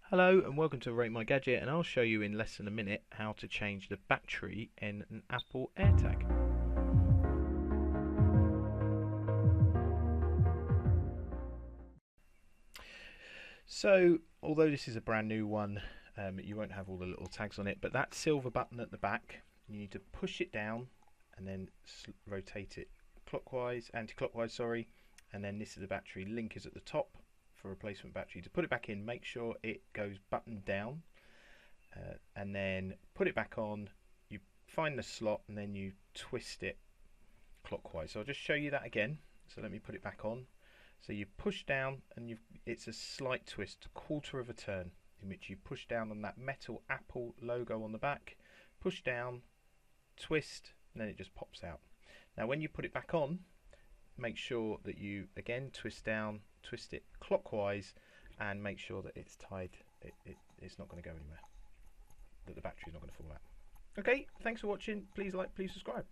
Hello and welcome to Rate My Gadget, and I'll show you in less than a minute how to change the battery in an Apple AirTag. So, although this is a brand new one, you won't have all the little tags on it, but that silver button at the back, you need to push it down and then rotate it anti-clockwise, sorry, and then this is the battery. Link is at the top for replacement battery. To put it back in, make sure it goes button down, and then put it back on. You find the slot and then you twist it clockwise. So I'll just show you that again. So let me put it back on. So you push down and it's a slight twist, a quarter of a turn, in which you push down on that metal Apple logo on the back, push down, twist, and then it just pops out. Now when you put it back on, make sure that you again twist down, twist it clockwise, and make sure that it's tied. It's not going to go anywhere, that the battery's not going to fall out. Okay, thanks for watching. Please like, please subscribe.